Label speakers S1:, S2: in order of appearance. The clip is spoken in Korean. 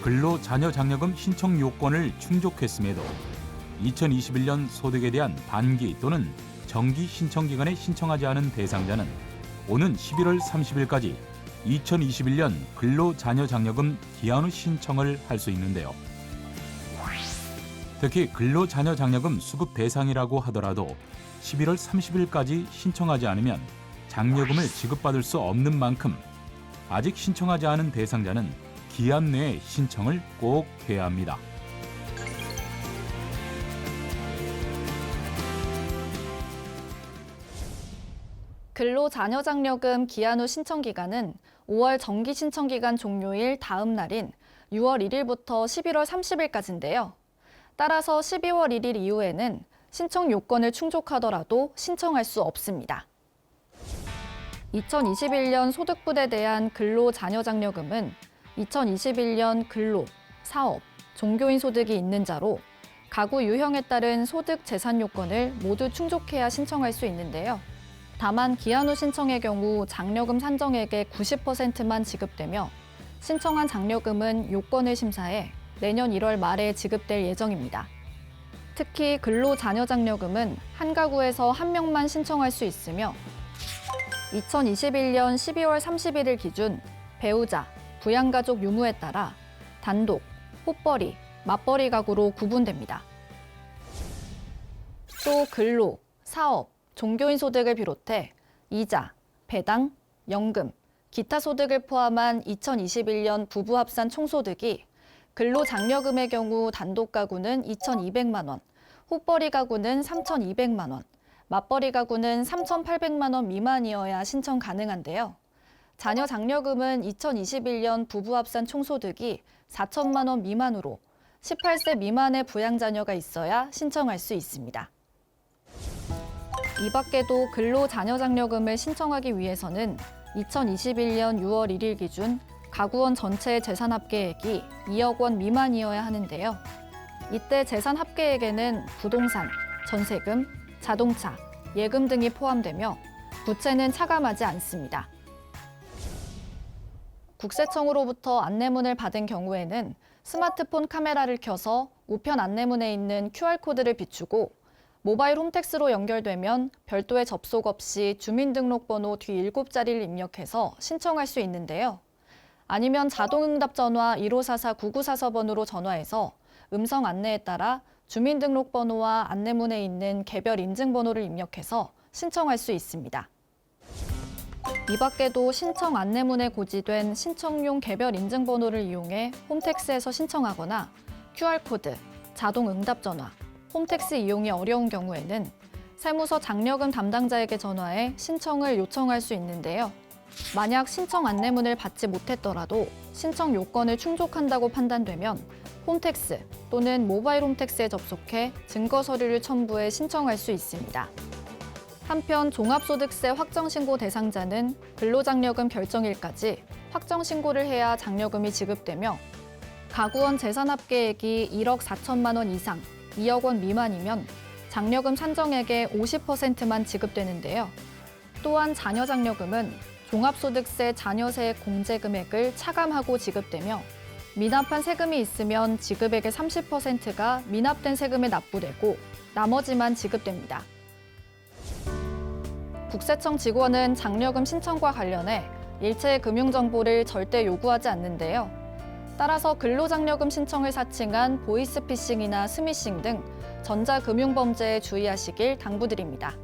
S1: 근로자녀장려금 신청 요건을 충족했음에도 2021년 소득에 대한 반기 또는 정기 신청 기간에 신청하지 않은 대상자는 오는 11월 30일까지 2021년 근로자녀장려금 기한 후 신청을 할 수 있는데요. 특히 근로자녀장려금 수급 대상이라고 하더라도 11월 30일까지 신청하지 않으면 장려금을 지급받을 수 없는 만큼 아직 신청하지 않은 대상자는 기한 내에 신청을 꼭 해야 합니다.
S2: 근로자녀장려금 기한 후 신청 기간은 5월 정기 신청 기간 종료일 다음 날인 6월 1일부터 11월 30일까지인데요. 따라서 12월 1일 이후에는 신청 요건을 충족하더라도 신청할 수 없습니다. 2021년 소득분에 대한 근로자녀장려금은 2021년 근로, 사업, 종교인 소득이 있는 자로 가구 유형에 따른 소득 재산 요건을 모두 충족해야 신청할 수 있는데요. 다만 기한 후 신청의 경우 장려금 산정액의 90%만 지급되며 신청한 장려금은 요건을 심사해 내년 1월 말에 지급될 예정입니다. 특히 근로자녀장려금은 한 가구에서 한 명만 신청할 수 있으며 2021년 12월 31일 기준 배우자, 부양가족 유무에 따라 단독, 호벌이, 맞벌이 가구로 구분됩니다. 또 근로, 사업, 종교인 소득을 비롯해 이자, 배당, 연금, 기타 소득을 포함한 2021년 부부 합산 총소득이 근로장려금의 경우 단독 가구는 2,200만 원, 호벌이 가구는 3,200만 원, 맞벌이 가구는 3,800만 원 미만이어야 신청 가능한데요. 자녀 장려금은 2021년 부부 합산 총소득이 4천만 원 미만으로 18세 미만의 부양자녀가 있어야 신청할 수 있습니다. 이 밖에도 근로자녀장려금을 신청하기 위해서는 2021년 6월 1일 기준 가구원 전체 재산 합계액이 2억 원 미만이어야 하는데요. 이때 재산 합계액에는 부동산, 전세금, 자동차, 예금 등이 포함되며 부채는 차감하지 않습니다. 국세청으로부터 안내문을 받은 경우에는 스마트폰 카메라를 켜서 우편 안내문에 있는 QR코드를 비추고 모바일 홈택스로 연결되면 별도의 접속 없이 주민등록번호 뒤 7자리를 입력해서 신청할 수 있는데요. 아니면 자동응답 전화 1544-9944번으로 전화해서 음성 안내에 따라 주민등록번호와 안내문에 있는 개별 인증번호를 입력해서 신청할 수 있습니다. 이 밖에도 신청 안내문에 고지된 신청용 개별 인증번호를 이용해 홈택스에서 신청하거나 QR코드, 자동응답 전화, 홈택스 이용이 어려운 경우에는 세무서 장려금 담당자에게 전화해 신청을 요청할 수 있는데요. 만약 신청 안내문을 받지 못했더라도 신청 요건을 충족한다고 판단되면 홈택스 또는 모바일 홈택스에 접속해 증거 서류를 첨부해 신청할 수 있습니다. 한편 종합소득세 확정신고 대상자는 근로장려금 결정일까지 확정신고를 해야 장려금이 지급되며 가구원 재산 합계액이 1억 4천만 원 이상, 2억 원 미만이면 장려금 산정액의 50%만 지급되는데요. 또한 자녀장려금은 종합소득세 자녀세액 공제금액을 차감하고 지급되며 미납한 세금이 있으면 지급액의 30%가 미납된 세금에 납부되고 나머지만 지급됩니다. 국세청 직원은 장려금 신청과 관련해 일체의 금융정보를 절대 요구하지 않는데요. 따라서 근로장려금 신청을 사칭한 보이스피싱이나 스미싱 등 전자금융범죄에 주의하시길 당부드립니다.